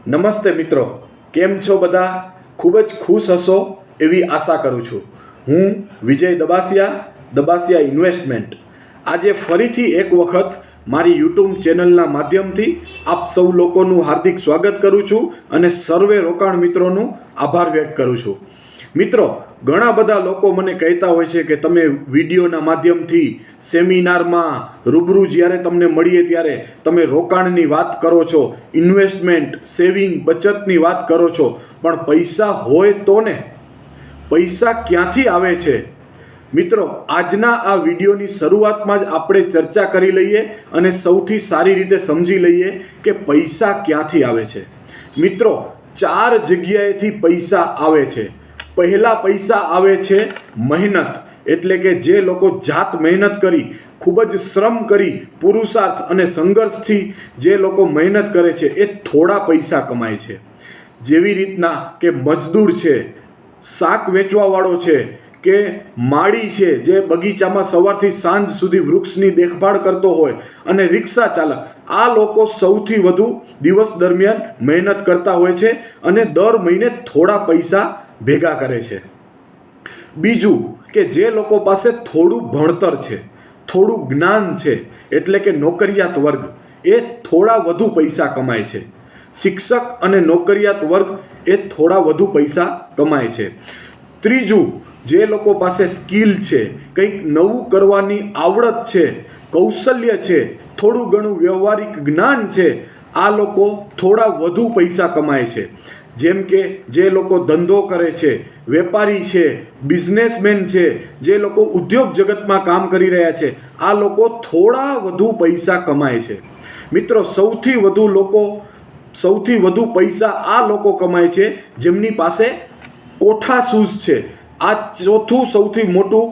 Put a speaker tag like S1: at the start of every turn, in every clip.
S1: નમસ્તે મિત્રો, કેમ છો બધા? ખૂબ જ ખુશ હશો એવી આશા કરું છું. હું વિજય દબાસિયા ઇન્વેસ્ટમેન્ટ આજે ફરીથી એક વખત મારી યુટ્યુબ ચેનલના માધ્યમથી આપ સૌ લોકોનું હાર્દિક સ્વાગત કરું છું અને સર્વે રોકાણ મિત્રોનું આભાર વ્યક્ત કરું છું. મિત્રો, ઘણા બધા લોકો મને કહેતા હોય છે કે તમે વિડીયોના માધ્યમથી સેમિનારમાં રૂબરૂ જ્યારે તમને મળીએ ત્યારે તમે રોકાણની વાત કરો છો, ઇન્વેસ્ટમેન્ટ, સેવિંગ, બચતની વાત કરો છો, પણ પૈસા હોય તો ને, પૈસા ક્યાંથી આવે છે? મિત્રો, આજના આ વિડીયોની શરૂઆતમાં જ આપણે ચર્ચા કરી લઈએ અને સૌથી સારી રીતે સમજી લઈએ કે પૈસા ક્યાંથી આવે છે. મિત્રો, 4 જગ્યાએથી પૈસા આવે છે. પહેલા પૈસા આવે છે મહેનત, એટલે કે જે લોકો જાત મહેનત કરી, ખૂબ જ શ્રમ કરી, પુરુષાર્થ અને સંઘર્ષથી જે લોકો મહેનત કરે છે એ થોડા પૈસા કમાય છે. જેવી રીતના કે મજદૂર છે, શાક વેચવાવાળો છે, કે માળી છે જે બગીચામાં સવારથી સાંજ સુધી વૃક્ષની દેખભાળ કરતો હોય, અને રિક્ષા ચાલક, આ લોકો સૌથી વધુ દિવસ દરમિયાન મહેનત કરતા હોય છે અને દર મહિને થોડા પૈસા ભેગા કરે છે. બીજું કે જે લોકો પાસે થોડું ભણતર છે, થોડું જ્ઞાન છે, એટલે કે નોકરિયાત વર્ગ, એ થોડા વધુ પૈસા કમાય છે. શિક્ષક અને નોકરિયાત વર્ગ એ થોડા વધુ પૈસા કમાય છે. ત્રીજું, જે લોકો પાસે સ્કિલ છે, કંઈક નવું કરવાની આવડત છે, કૌશલ્ય છે, થોડું ઘણું વ્યવહારિક જ્ઞાન છે, આ લોકો થોડા વધુ પૈસા કમાય છે. જેમ કે જે લોકો ધંધો કરે છે, વેપારી છે, બિઝનેસમેન છે, જે લોકો ઉદ્યોગ જગતમાં કામ કરી રહ્યા છે, આ લોકો થોડા વધુ પૈસા કમાય છે. મિત્રો, સૌથી વધુ પૈસા આ લોકો કમાય છે જેમની પાસે કોઠા શૂઝ છે. આ ચોથું સૌથી મોટું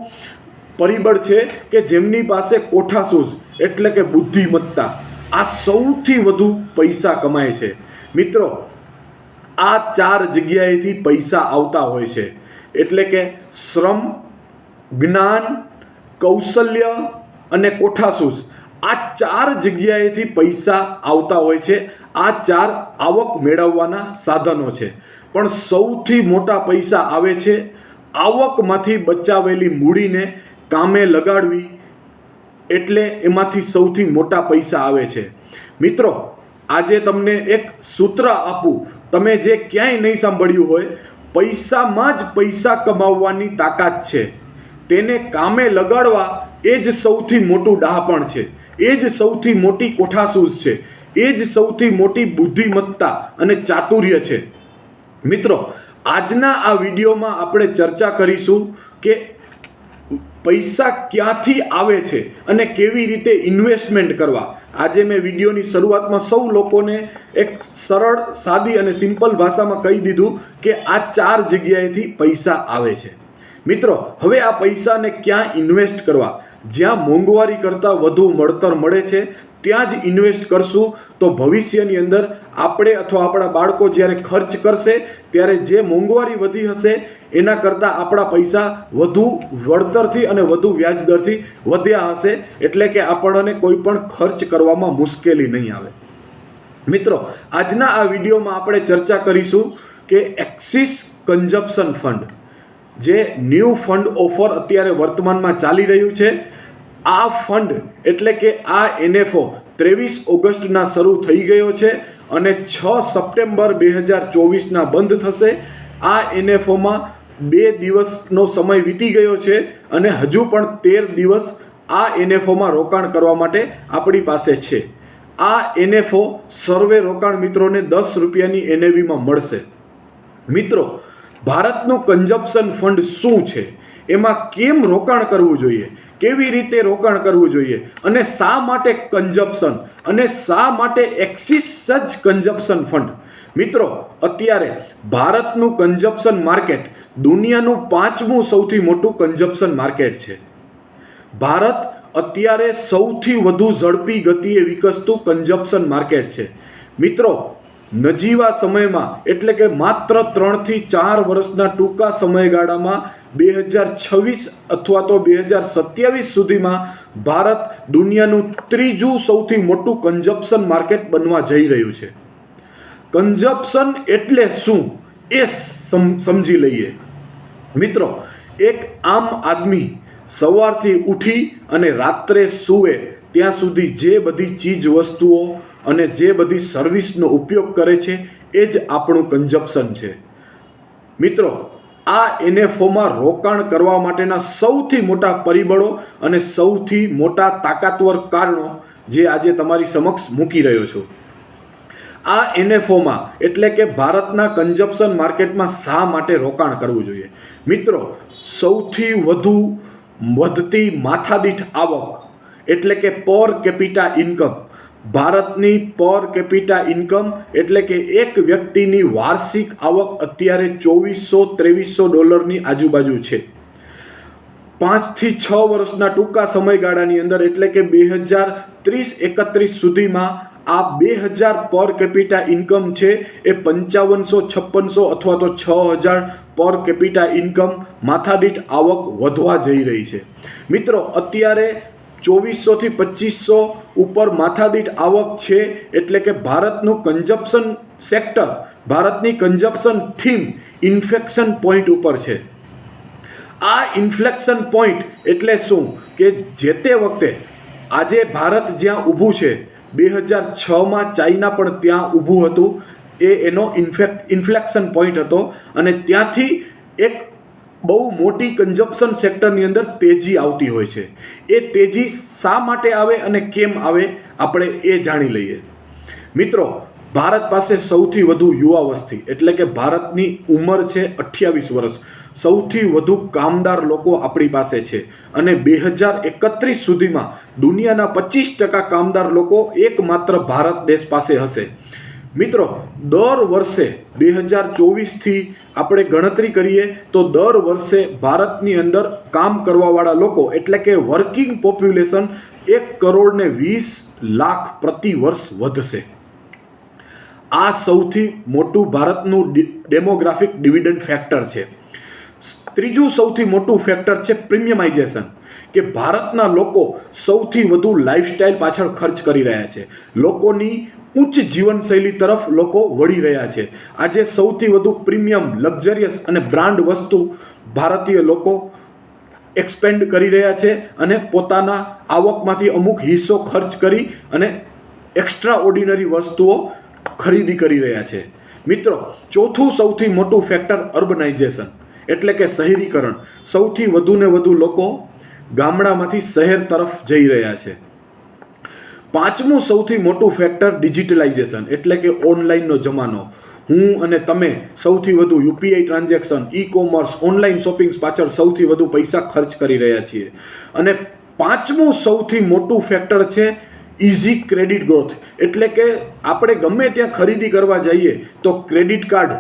S1: પરિબળ છે કે જેમની પાસે કોઠા શૂઝ એટલે કે બુદ્ધિમત્તા, આ સૌથી વધુ પૈસા કમાય છે. મિત્રો, આ 4 જગ્યાએથી પૈસા આવતા હોય છે, એટલે કે શ્રમ, જ્ઞાન, કૌશલ્ય અને કોઠાસૂઝ, આ 4 જગ્યાએથી પૈસા આવતા હોય છે. આ 4 આવક મેળવવાના સાધનો છે. પણ સૌથી મોટા પૈસા આવે છે આવકમાંથી બચાવેલી મૂડીને કામે લગાડવી, એટલે એમાંથી સૌથી મોટા પૈસા આવે છે. મિત્રો, આજે તમને એક સૂત્ર આપું, તમે જે ક્યાંય નહીં સાંભળ્યું હોય, પૈસામાં જ પૈસા કમાવવાની તાકાત છે. તેને કામે લગાડવા એ જ સૌથી મોટું ડહાપણ છે, એ જ સૌથી મોટી કોઠાસૂઝ છે, એ જ સૌથી મોટી બુદ્ધિમત્તા અને ચાતુર્ય છે. મિત્રો, આજના આ વિડીયોમાં આપણે ચર્ચા કરીશું કે પૈસા ક્યાંથી આવે છે અને કેવી રીતે ઇન્વેસ્ટમેન્ટ કરવા. આજે મેં વિડીયોની શરૂઆતમાં સૌ લોકોને એક સરળ, સાદી અને સિમ્પલ ભાષામાં કહી દીધું કે આ 4 જગ્યાએથી પૈસા આવે છે. મિત્રો, હવે આ પૈસાને ક્યાં ઇન્વેસ્ટ કરવા? જ્યાં મોંઘવારી કરતાં વધુ મળતર મળે છે ત્યાં જ ઇન્વેસ્ટ કરશું તો ભવિષ્યની અંદર આપણે અથવા આપણા બાળકો જ્યારે ખર્ચ કરશે ત્યારે જે મોંઘવારી વધી હશે એના કરતાં આપણા પૈસા વધુ વળતરથી અને વધુ વ્યાજદરથી વધ્યા હશે, એટલે કે આપણને કોઈ પણ ખર્ચ કરવામાં મુશ્કેલી નહીં આવે. મિત્રો, આજના આ વિડીયોમાં આપણે ચર્ચા કરીશું કે એક્સિસ કન્ઝમ્પશન ફંડ, જે ન્યૂ ફંડ ઓફર અત્યારે વર્તમાનમાં ચાલી રહ્યું છે. આ ફંડ એટલે કે આ NFO 23 ઓગસ્ટના શરૂ થઈ ગયો છે અને 6 સપ્ટેમ્બર 2024ના બંધ થશે. આ NFOમાં 2 દિવસનો સમય વીતી ગયો છે અને હજુ પણ 13 દિવસ આ NFOમાં રોકાણ કરવા માટે આપણી પાસે છે. આ NFO સર્વે રોકાણ મિત્રોને 10 રૂપિયાની NAVમાં મળશે. મિત્રો, ભારતનું કન્ઝમ્પશન ફંડ શું છે, એમાં કેમ રોકાણ કરવું જોઈએ, કેવી રીતે રોકાણ કરવું જોઈએ, અને શા માટે કન્ઝમ્પશન અને શા માટે એક્સિસ જ કન્ઝમ્પશન ફંડ? મિત્રો, અત્યારે ભારતનું કન્ઝમ્પશન માર્કેટ દુનિયાનું 5મું સૌથી મોટું કન્ઝમ્પશન માર્કેટ છે. ભારત અત્યારે સૌથી વધુ ઝડપી ગતિએ વિકસતું કન્ઝમ્પશન માર્કેટ છે. મિત્રો, નજીવા સમયમાં એટલે કે માત્ર 3 થી 4 વર્ષના ટૂંકા સમયગાળામાં 2026 અથવા તો 2027 સુધીમાં ભારત દુનિયાનું 3જું સૌથી મોટું કન્ઝમ્પશન માર્કેટ બનવા જઈ રહ્યું છે. કન્ઝપ્શન એટલે શું એ સમજી લઈએ. મિત્રો, એક આમ આદમી સવારથી ઉઠી અને રાત્રે સૂવે ત્યાં સુધી જે બધી ચીજ વસ્તુઓ અને જે બધી સર્વિસનો ઉપયોગ કરે છે એ જ આપણું કન્ઝપ્શન છે. મિત્રો, આ NFOમાં રોકાણ કરવા માટેના સૌથી મોટા પરિબળો અને સૌથી મોટા તાકાતવર કારણો જે આજે તમારી સમક્ષ મૂકી રહ્યો છું. આ NFOમાં એટલે કે ભારતના કન્ઝપ્શન માર્કેટમાં શા માટે રોકાણ કરવું જોઈએ? મિત્રો, સૌથી વધુ વધતી માથાદીઠ આવક એટલે કે પર કેપિટા ઇન્કમ, ભારતની પર કેપિટા ઇન્કમ એટલે કે એક વ્યક્તિની વાર્ષિક આવક અત્યારે $2400-2300 આજુબાજુ છે. 5 થી 6 વર્ષના ટૂંકા સમયગાળાની અંદર એટલે કે 2030-31 સુધીમાં આ 2000 પર કેપિટા ઇન્કમ છે એ 5500-5600 અથવા તો 6000 પર કેપિટા ઇન્કમ માથાદીઠ આવક વધવા જઈ રહી છે. મિત્રો, અત્યારે 2400 થી 2500 ઉપર માથાદીઠ આવક છે એટલે કે ભારતનું કન્ઝપ્શન સેક્ટર, ભારતની કન્ઝપ્શન થીમ ઇન્ફ્લેક્શન પોઈન્ટ ઉપર છે. આ ઇન્ફ્લેક્શન પોઈન્ટ એટલે શું કે જે તે વખતે આજે ભારત જ્યાં ઊભું છે 2006માં ચાઇના પણ ત્યાં ઊભું હતું, એ એનો ઇન્ફ્લેક્શન પોઈન્ટ હતો અને ત્યાંથી એક બહુ મોટી કન્ઝપ્શન સેક્ટરની અંદર તેજી આવતી હોય છે. એ તેજી શા માટે આવે અને કેમ આવે આપણે એ જાણી લઈએ. મિત્રો, ભારત પાસે સૌથી વધુ યુવા વસ્તી એટલે કે ભારતની ઉંમર છે 28 વર્ષ. સૌથી વધુ કામદાર લોકો આપણી પાસે છે અને 2031 સુધીમાં દુનિયાના 25% કામદાર લોકો એકમાત્ર ભારત દેશ પાસે હશે. મિત્રો, દર વર્ષે 2024થી આપણે ગણતરી કરીએ તો દર વર્ષે ભારતની અંદર કામ કરવાવાળા લોકો એટલે કે વર્કિંગ પોપ્યુલેશન 1,20,00,000 પ્રતિ વર્ષ વધશે. આ સૌથી મોટું ભારતનું ડેમોગ્રાફિક ડિવિડન્ડ ફેક્ટર છે. ત્રીજું સૌથી મોટું ફેક્ટર છે પ્રીમિયમાઇઝેશન, કે ભારતના લોકો સૌથી વધુ લાઈફસ્ટાઈલ પાછળ ખર્ચ કરી રહ્યા છે. લોકોની ઉચ્ચ જીવનશૈલી તરફ લોકો વળી રહ્યા છે. આજે સૌથી વધુ પ્રીમિયમ, લક્ઝરિયસ અને બ્રાન્ડ વસ્તુ ભારતીય લોકો એક્સપેન્ડ કરી રહ્યા છે અને પોતાના આવકમાંથી અમુક હિસ્સો ખર્ચ કરી અને એક્સ્ટ્રા ઓર્ડિનરી વસ્તુઓ ખરીદી કરી રહ્યા છે. મિત્રો, ચોથું સૌથી મોટું ફેક્ટર અર્બનાઇઝેશન એટલે કે શહેરીકરણ. સૌથી વધુ ને વધુ લોકો ગામડામાંથી શહેર તરફ જઈ રહ્યા છે. પાંચમું સૌથી મોટું ફેક્ટર ડિજિટલાઇઝેશન એટલે કે ઓનલાઈનનો જમાનો. હું અને તમે સૌથી વધુ UPI ટ્રાન્ઝેક્શન, ઈ-કોમર્સ, ઓનલાઈન શોપિંગ્સ પાછળ સૌથી વધુ પૈસા ખર્ચ કરી રહ્યા છીએ. અને પાંચમું સૌથી મોટું ફેક્ટર છે ઇઝી ક્રેડિટ ગ્રોથ એટલે કે આપણે ગમે ત્યાં ખરીદી કરવા જઈએ તો ક્રેડિટ કાર્ડ,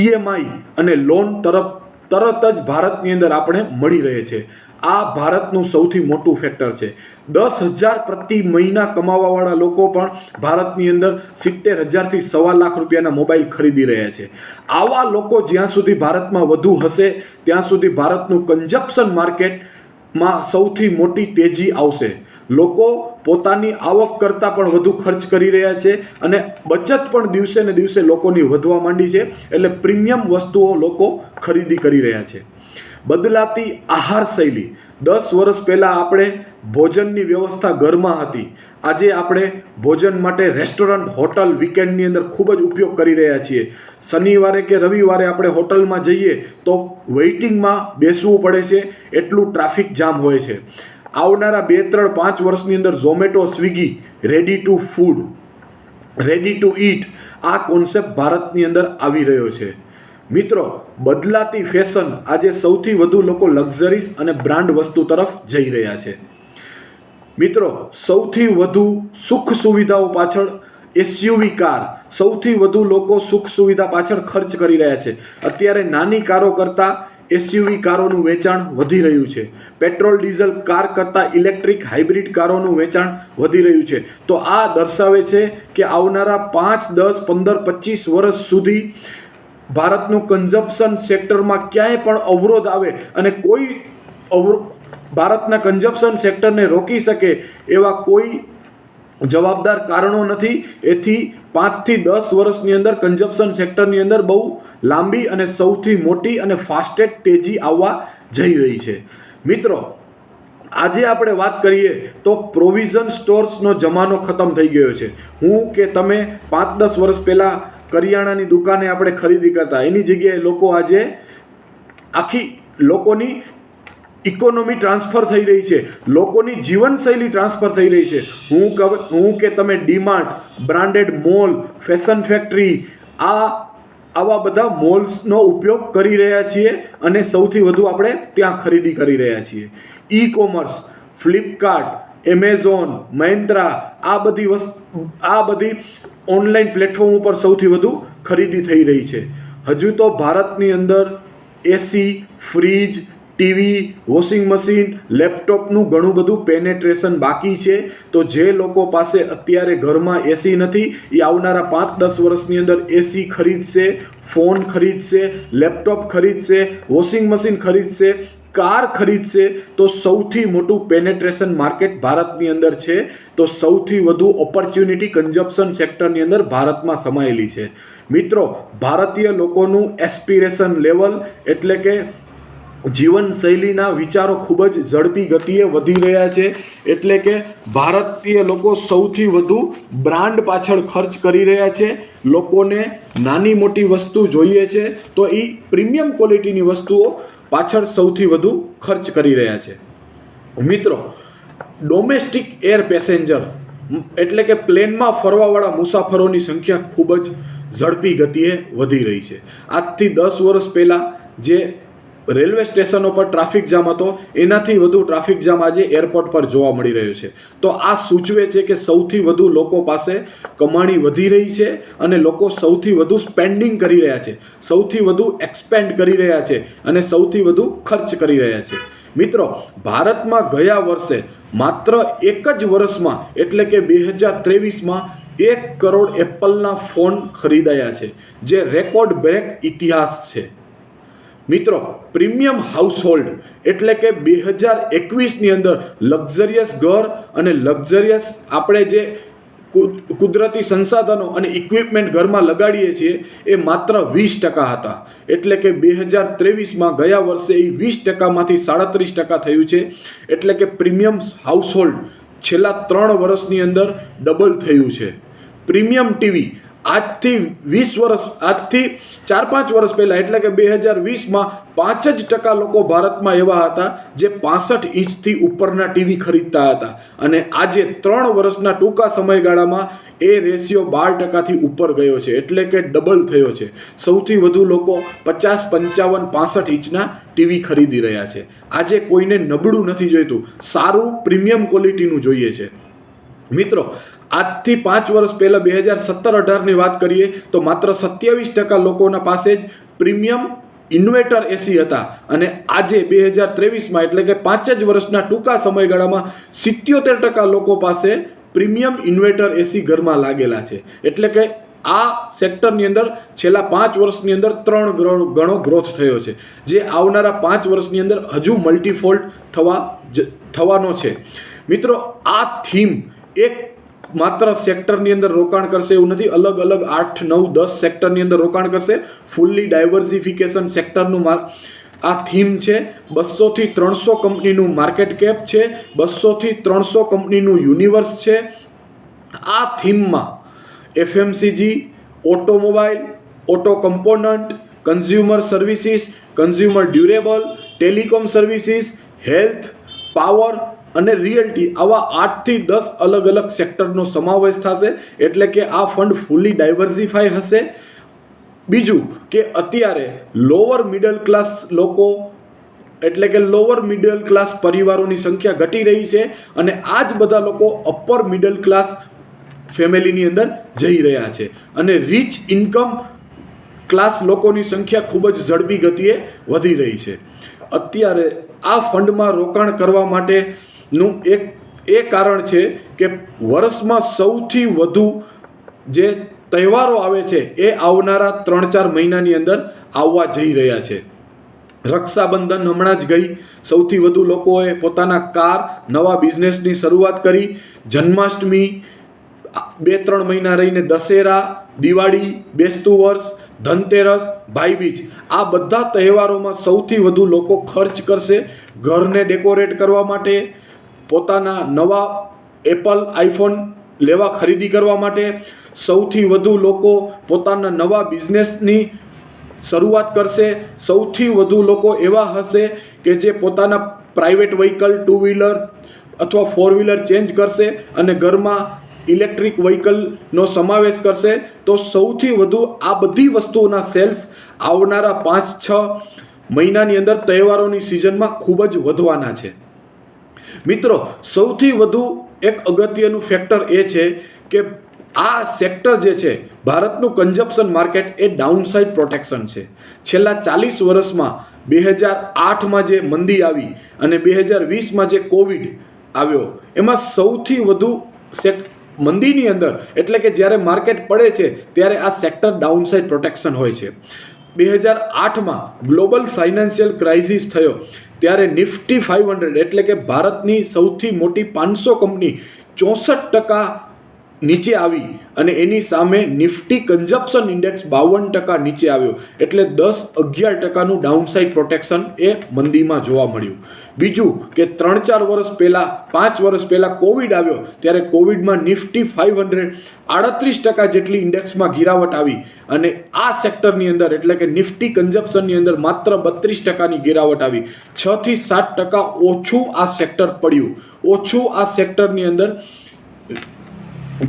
S1: EMI અને લોન તરત જ ભારતની અંદર આપણે મળી રહે છે. આ ભારતનું સૌથી મોટું ફેક્ટર છે. 10,000 પ્રતિ મહિના કમાવાવાળા લોકો પણ ભારતની અંદર 70,000 થી 1,25,00,000 રૂપિયાના મોબાઈલ ખરીદી રહ્યા છે. આવા લોકો જ્યાં સુધી ભારતમાં વધુ હશે ત્યાં સુધી ભારતનું કન્ઝપ્શન માર્કેટમાં સૌથી મોટી તેજી આવશે. લોકો પોતાની આવક કરતાં પણ વધુ ખર્ચ કરી રહ્યા છે અને બચત પણ દિવસે ને દિવસે લોકોની વધવા માંડી છે. એટલે પ્રીમિયમ વસ્તુઓ લોકો ખરીદી કરી રહ્યા છે. બદલાતી આહાર શૈલી. 10 વર્ષ પહેલાં આપણે ભોજનની વ્યવસ્થા ઘરમાં હતી. આજે આપણે ભોજન માટે રેસ્ટોરન્ટ, હોટલ વીકેન્ડની અંદર ખૂબ જ ઉપયોગ કરી રહ્યા છીએ. શનિવારે કે રવિવારે આપણે હોટલમાં જઈએ તો વેઇટિંગમાં બેસવું પડે છે, એટલું ટ્રાફિક જામ હોય છે. આવનારા 2, 3, 5 વર્ષની અંદર Zomato, Swiggy, ready to food, ready to eat આ કોન્સેપ્ટ ભારતની અંદર આવી રહ્યો છે. મિત્રો, બદલાતી ફેશન. આજે સૌથી વધુ લોકો લક્ઝરીઝ અને બ્રાન્ડ વસ્તુ તરફ જઈ રહ્યા છે. મિત્રો, સૌથી વધુ સુખ સુવિધાઓ પાછળ SUV કાર, સૌથી વધુ લોકો સુખ સુવિધા પાછળ ખર્ચ કરી રહ્યા છે. અત્યારે નાની કારો કરતાં SUV કારોનું વેચાણ વધી રહ્યું છે. પેટ્રોલ ડીઝલ કાર કરતાં ઇલેક્ટ્રિક હાઇબ્રિડ કારોનું વેચાણ વધી રહ્યું છે. તો આ દર્શાવે છે કે આવનારા 5, 10, 15, 25 વર્ષ સુધી ભારતનું કન્ઝપ્શન સેક્ટરમાં ક્યાંય પણ અવરોધ આવે અને કોઈ ભારતના કન્ઝપ્શન સેક્ટરને રોકી શકે એવા કોઈ જવાબદાર કારણો નથી. એથી 5 થી 10 વર્ષની અંદર કન્ઝપ્શન સેક્ટરની અંદર બહુ લાંબી અને સૌથી મોટી અને ફાસ્ટેસ્ટ તેજી આવવા જઈ રહી છે. મિત્રો, આજે આપણે વાત કરીએ તો પ્રોવિઝન સ્ટોર્સનો જમાનો ખતમ થઈ ગયો છે. હું કે તમે 5-10 વર્ષ પહેલાં કરિયાણાની દુકાને આપણે ખરીદી કરતા, એની જગ્યાએ લોકો આજે આખી લોકોની ઇકોનોમી ટ્રાન્સફર થઈ રહી છે, લોકોની જીવનશૈલી ટ્રાન્સફર થઈ રહી છે. હું કે તમે DMart, branded mall, fashion factory, આવા બધા મોલ્સનો ઉપયોગ કરી રહ્યા છીએ અને સૌથી વધુ આપણે ત્યાં ખરીદી કરી રહ્યા છીએ. E commerce, Flipkart, Amazon, Mahindra, આ બધી ઓનલાઈન પ્લેટફોર્મ ઉપર સૌથી વધુ ખરીદી થઈ રહી છે. હજુ તો ભારતની અંદર એસી, ફ્રીજ, ટીવી, વોશિંગ મશીન, લેપટોપનું ઘણું બધું પેનેટ્રેશન બાકી છે. તો જે લોકો પાસે અત્યારે ઘરમાં એસી નથી, એ આવનારા 5-10 વર્ષની અંદર એસી ખરીદશે, ફોન ખરીદશે, લેપટોપ ખરીદશે, વોશિંગ મશીન ખરીદશે, કાર ખરીદશે. તો સૌથી મોટું પેનેટ્રેશન માર્કેટ ભારતની અંદર છે. તો સૌથી વધુ ઓપોર્ચ્યુનિટી કન્ઝપ્શન સેક્ટરની અંદર ભારતમાં સમાયેલી છે. મિત્રો, ભારતીય લોકોનું એસ્પિરેશન લેવલ એટલે કે જીવનશૈલીના વિચારો ખૂબ જ ઝડપી ગતિએ વધી રહ્યા છે. એટલે કે ભારતીય લોકો સૌથી વધુ બ્રાન્ડ પાછળ ખર્ચ કરી રહ્યા છે. લોકોને નાની મોટી વસ્તુ જોઈએ છે તો એ પ્રીમિયમ ક્વોલિટીની વસ્તુઓ પાછળ સૌથી વધુ ખર્ચ કરી રહ્યા છે. મિત્રો, ડોમેસ્ટિક એર પેસેન્જર એટલે કે પ્લેનમાં ફરવાવાળા મુસાફરોની સંખ્યા ખૂબ જ ઝડપી ગતિએ વધી રહી છે. આજથી 10 વર્ષ પહેલાં જે રેલવે સ્ટેશનો પર ટ્રાફિક જામ હતો, એનાથી વધુ ટ્રાફિક જામ આજે એરપોર્ટ પર જોવા મળી રહ્યો છે. તો આ સૂચવે છે કે સૌથી વધુ લોકો પાસે કમાણી વધી રહી છે અને લોકો સૌથી વધુ સ્પેન્ડિંગ કરી રહ્યા છે, સૌથી વધુ એક્સપેન્ડ કરી રહ્યા છે અને સૌથી વધુ ખર્ચ કરી રહ્યા છે. મિત્રો, ભારતમાં ગયા વર્ષે માત્ર એક જ વર્ષમાં એટલે કે 2023માં 1 કરોડ એપલના ફોન ખરીદાયા છે, જે રેકોર્ડ બ્રેક ઇતિહાસ છે. મિત્રો, પ્રીમિયમ હાઉસહોલ્ડ એટલે કે 2021ની અંદર લક્ઝરિયસ ઘર અને લક્ઝરિયસ આપણે જે કુદરતી સંસાધનો અને ઇક્વિપમેન્ટ ઘરમાં લગાડીએ છીએ એ માત્ર 20% હતા. એટલે કે 2023માં ગયા વર્ષે એ 20%માંથી 37% થયું છે. એટલે કે પ્રીમિયમ હાઉસહોલ્ડ છેલ્લા 3 વર્ષની અંદર ડબલ થયું છે. પ્રીમિયમ ટીવી આજથી 4-5 વર્ષ પહેલાં એટલે કે 2020માં 5% લોકો ભારતમાં એવા હતા જે 65 ઇંચથી ઉપરના ટીવી ખરીદતા હતા અને આજે 3 વર્ષના ટૂંકા સમયગાળામાં એ રેશિયો 12%થી ઉપર ગયો છે. એટલે કે ડબલ થયો છે. સૌથી વધુ લોકો 50, 55, 65 ઇંચના ટીવી ખરીદી રહ્યા છે. આજે કોઈને નબળું નથી જોઈતું, સારું પ્રીમિયમ ક્વોલિટીનું જોઈએ છે. મિત્રો, આજથી 5 વર્ષ પહેલાં 2017-18ની વાત કરીએ તો માત્ર 27% લોકોના પાસે જ પ્રીમિયમ ઇન્વર્ટર એસી હતા અને આજે 2023માં એટલે કે 5 જ વર્ષના ટૂંકા સમયગાળામાં 77% લોકો પાસે પ્રીમિયમ ઇન્વર્ટર એસી ઘરમાં લાગેલા છે. એટલે કે આ સેક્ટરની અંદર છેલ્લા 5 વર્ષની અંદર 3 ગણો ગ્રોથ થયો છે, જે આવનારા 5 વર્ષની અંદર હજુ મલ્ટીફોલ્ડ થવાનો છે. મિત્રો, આ થીમ એક માત્ર સેક્ટરની અંદર રોકાણ કરશે એવું નથી, અલગ અલગ 8, 9, 10 સેક્ટરની અંદર રોકાણ કરશે. ફૂલ્લી ડાયવર્સિફિકેશન સેક્ટરનું આ થીમ છે. 200 થી 300 કંપનીનું માર્કેટ કેપ છે, 200 થી 300 કંપનીનું યુનિવર્સ છે. આ થીમમાં FMCG, automobile, auto component, consumer services, consumer durable, telecom services, health, power અને રિયલ્ટી આવા 8 થી 10 અલગ અલગ સેક્ટરનો સમાવેશ થશે. એટલે કે આ ફંડ ફૂલી ડાયવર્સિફાઈ હશે. બીજું કે અત્યારે લોઅર મિડલ ક્લાસ લોકો એટલે કે લોઅર મિડલ ક્લાસ પરિવારોની સંખ્યા ઘટી રહી છે અને આ જ બધા લોકો અપર મિડલ ક્લાસ ફેમિલીની અંદર જઈ રહ્યા છે અને રીચ ઇન્કમ ક્લાસ લોકોની સંખ્યા ખૂબ જ ઝડપી ગતિએ વધી રહી છે. અત્યારે આ ફંડમાં રોકાણ કરવા માટેનું એક કારણ છે કે વર્ષમાં સૌથી વધુ જે તહેવારો આવે છે એ આવનારા 3-4 મહિનાની અંદર આવવા જઈ રહ્યા છે. રક્ષાબંધન હમણાં જ ગઈ, સૌથી વધુ લોકોએ પોતાના નવા બિઝનેસની શરૂઆત કરી. જન્માષ્ટમી, 2-3 મહિના રહીને દશેરા, દિવાળી, બેસતું વર્ષ, ધનતેરસ, ભાઈબીજ, આ બધા તહેવારોમાં સૌથી વધુ લોકો ખર્ચ કરશે ઘરને ડેકોરેટ કરવા માટે, પોતાના નવા એપલ આઈફોન લેવા ખરીદી કરવા માટે. સૌથી વધુ લોકો પોતાના નવા બિઝનેસની શરૂઆત કરશે. સૌથી વધુ લોકો એવા હશે કે જે પોતાના પ્રાઇવેટ વ્હીકલ, 2 વ્હીલર અથવા 4 વ્હીલર ચેન્જ કરશે અને ઘરમાં ઇલેક્ટ્રિક વ્હીકલનો સમાવેશ કરશે. તો સૌથી વધુ આ બધી વસ્તુઓના સેલ્સ આવનારા 5-6 મહિનાની અંદર તહેવારોની સિઝનમાં ખૂબ જ વધવાના છે. મિત્રો, સૌથી વધુ એક અગત્યનું ફેક્ટર એ છે કે આ સેક્ટર જે છે, ભારતનું કન્ઝપ્શન માર્કેટ એ ડાઉનસાઇડ પ્રોટેક્શન છે. છેલ્લા 40 વર્ષમાં 2008માં જે મંદી આવી અને 2020માં જે કોવિડ આવ્યો, એમાં સૌથી વધુ મંદીની અંદર, એટલે કે જ્યારે માર્કેટ પડે છે ત્યારે આ સેક્ટર ડાઉનસાઇડ પ્રોટેક્શન હોય છે. 2008માં ગ્લોબલ ફાઇનાન્શિયલ ક્રાઇસિસ થયો ત્યારે નિફ્ટી 500 એટલે કે ભારતની સૌથી મોટી 500 કંપની 64% નીચે આવી અને એની સામે નિફ્ટી કન્ઝપ્શન ઇન્ડેક્સ 52% નીચે આવ્યો. એટલે 10-11%નું ડાઉનસાઇડ પ્રોટેક્શન એ મંદીમાં જોવા મળ્યું. બીજું કે 3-4 વર્ષ પહેલાં, 5 વર્ષ પહેલાં કોવિડ આવ્યો ત્યારે કોવિડમાં નિફ્ટી 500 38% જેટલી ઇન્ડેક્સમાં ગિરાવટ આવી અને આ સેક્ટરની અંદર એટલે કે નિફ્ટી કન્ઝપ્શનની અંદર માત્ર 32%ની ગિરાવટ આવી. 6-7% ઓછું આ સેક્ટર પડ્યું, ઓછું આ સેક્ટરની અંદર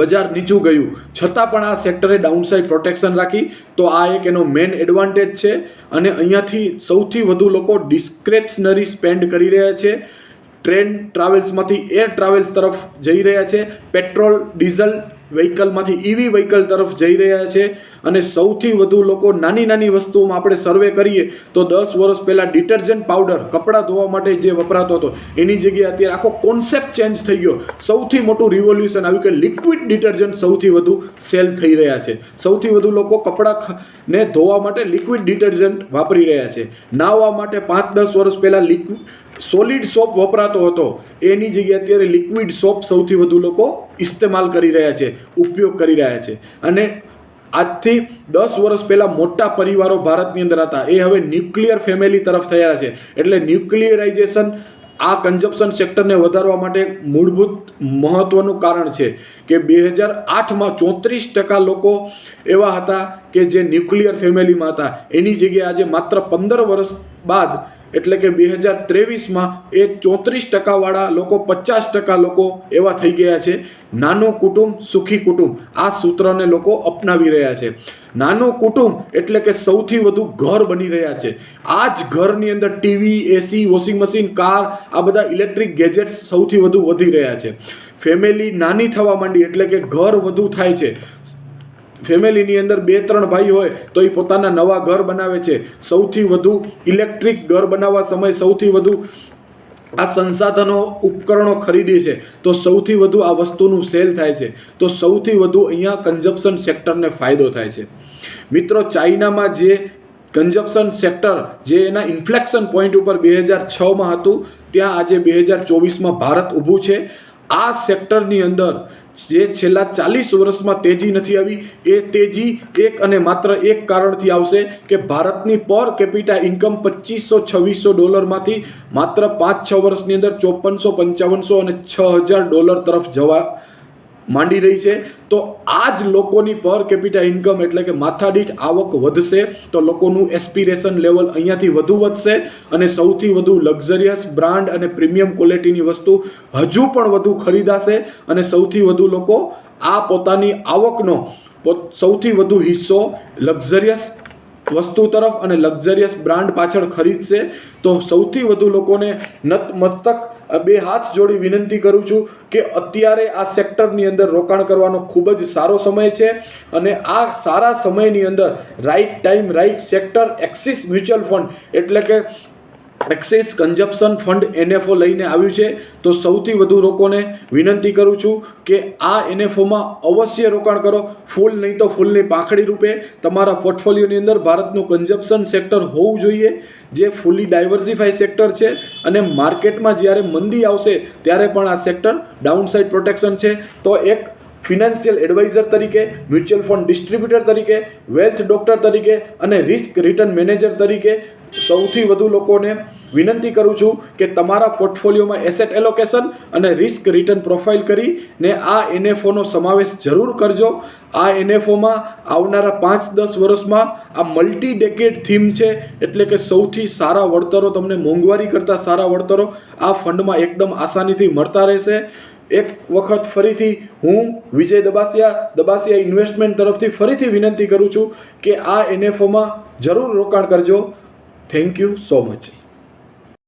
S1: બજાર નીચું ગયું, છતાં પણ આ સેક્ટરે ડાઉનસાઇડ પ્રોટેક્શન રાખી. તો આ એક એનો મેઇન એડવાન્ટેજ છે અને અહીંયાથી સૌથી વધુ લોકો ડિસ્ક્રેશનરી સ્પેન્ડ કરી રહ્યા છે. ટ્રેન ટ્રાવેલ્સમાંથી એર ટ્રાવેલ્સ તરફ જઈ રહ્યા છે, પેટ્રોલ ડીઝલ વ્હીકલમાંથી ઈવી વ્હીકલ તરફ જઈ રહ્યા છે અને સૌથી વધુ લોકો નાની નાની વસ્તુઓમાં આપણે સર્વે કરીએ તો 10 વર્ષ પહેલાં ડિટર્જન્ટ પાવડર કપડાં ધોવા માટે જે વપરાતો હતો એની જગ્યાએ અત્યારે આખો કોન્સેપ્ટ ચેન્જ થઈ ગયો. સૌથી મોટું રિવોલ્યુશન આવ્યું કે લિક્વિડ ડિટર્જન્ટ સૌથી વધુ સેલ થઈ રહ્યા છે. સૌથી વધુ લોકો કપડાંને ધોવા માટે લિક્વિડ ડિટર્જન્ટ વાપરી રહ્યા છે. નાહવા માટે 5-10 વર્ષ પહેલાં સોલિડ સોપ વપરાતો હતો, એની જગ્યાએ અત્યારે લિક્વિડ સોપ સૌથી વધુ લોકો ઇસ્તેમાલ કરી રહ્યા છે, ઉપયોગ કરી રહ્યા છે. અને આજથી 10 વર્ષ પહેલાં મોટા પરિવારો ભારતની અંદર હતા, એ હવે ન્યુક્લિયર ફેમિલી તરફ થયા છે. એટલે ન્યુક્લિયરાઇઝેશન આ કન્ઝપ્શન સેક્ટરને વધારવા માટે મૂળભૂત મહત્વનું કારણ છે કે 2008માં 34% લોકો એવા હતા કે જે ન્યુક્લિયર ફેમિલીમાં હતા, એની જગ્યાએ આજે માત્ર 15 વર્ષ બાદ એટલે કે 2023માં એ 34% વાળા લોકો 50% લોકો એવા થઈ ગયા છે. નાનું કુટુંબ સુખી કુટુંબ, આ સૂત્રને લોકો અપનાવી રહ્યા છે. નાનું કુટુંબ એટલે કે સૌથી વધુ ઘર બની રહ્યા છે. આ જ ઘરની અંદર ટીવી, એસી, વોશિંગ મશીન, કાર, આ બધા ઇલેક્ટ્રિક ગેજેટ્સ સૌથી વધુ વધી રહ્યા છે. ફેમિલી નાની થવા માંડી એટલે કે ઘર વધુ થાય છે. ફેમિલીની અંદર 2-3 ભાઈ હોય તો એ પોતાના નવા ઘર બનાવે છે. સૌથી વધુ ઇલેક્ટ્રિક ઘર બનાવવા સમયે સૌથી વધુ આ સંસાધનો ઉપકરણો ખરીદે છે તો સૌથી વધુ આ વસ્તુનું સેલ થાય છે. તો સૌથી વધુ અહીંયા કન્ઝપ્શન સેક્ટરને ફાયદો થાય છે. મિત્રો, ચાઇનામાં જે કન્ઝપ્શન સેક્ટર જે એના ઇન્ફ્લેક્શન પોઈન્ટ ઉપર 2006માં હતું, ત્યાં આજે 2024માં ભારત ઊભું છે. આ સેક્ટરની અંદર જે છેલ્લા 40 વર્ષમાં તેજી નથી આવી, એ તેજી એક અને માત્ર એક કારણથી આવશે કે ભારતની પર કેપિટા ઇન્કમ $2500-2600 માત્ર 5-6 વર્ષની અંદર $5400-5500 અને $6000 તરફ જવા માંડી રહી છે. તો આ જ લોકોની પર કેપિટા ઇન્કમ એટલે કે માથાદીઠ આવક વધશે તો લોકોનું એસ્પિરેશન લેવલ અહીંયાથી વધુ વધશે અને સૌથી વધુ લક્ઝરિયસ બ્રાન્ડ અને પ્રીમિયમ ક્વોલિટીની વસ્તુ હજુ પણ વધુ ખરીદાશે અને સૌથી વધુ લોકો આ પોતાની આવકનો સૌથી વધુ હિસ્સો લક્ઝરિયસ વસ્તુ તરફ અને લક્ઝરિયસ બ્રાન્ડ પાછળ ખરીદશે. તો સૌથી વધુ લોકોને નતમસ્તક 2 હાથ જોડી વિનંતી કરું છું કે અત્યારે આ સેક્ટરની અંદર રોકાણ કરવાનો ખૂબ જ સારો સમય છે અને આ સારા સમયની અંદર right time right sector axis mutual fund એટલે કે એક્સિસ કન્ઝપ્શન ફંડ NFO લઈને આવ્યું છે. તો સૌથી વધુ લોકોને વિનંતી કરું છું કે આ NFOમાં અવશ્ય રોકાણ કરો. ફૂલ નહીં તો ફૂલની પાંખડી રૂપે તમારા પોર્ટફોલિયોની અંદર ભારતનું કન્ઝપ્શન સેક્ટર હોવું જોઈએ, જે ફૂલી ડાયવર્સિફાઈ સેક્ટર છે અને માર્કેટમાં જ્યારે મંદી આવશે ત્યારે પણ આ સેક્ટર ડાઉનસાઇડ પ્રોટેક્શન છે. તો એક ફિનાન્શિયલ એડવાઇઝર તરીકે, મ્યુચ્યુઅલ ફંડ ડિસ્ટ્રીબ્યુટર તરીકે, વેલ્થ ડોક્ટર તરીકે અને રિસ્ક રિટર્ન મેનેજર તરીકે સૌથી વધુ લોકોને વિનંતી કરું છું કે તમારા પોર્ટફોલિયોમાં એસેટ એલોકેશન અને રિસ્ક રિટર્ન પ્રોફાઇલ કરીને આ NFOનો સમાવેશ જરૂર કરજો. આ NFOમાં આવનારા 5-10 વર્ષમાં આ મલ્ટી ડેકેડ થીમ છે, એટલે કે સૌથી સારા વળતરો, તમને મોંઘવારી કરતાં સારા વળતરો આ ફંડમાં એકદમ આસાનીથી મળતા રહેશે. એક વખત ફરીથી હું વિજય દબાસિયા ઇન્વેસ્ટમેન્ટ તરફથી ફરીથી વિનંતી કરું છું કે આ NFOમાં જરૂર રોકાણ કરજો. Thank you so much.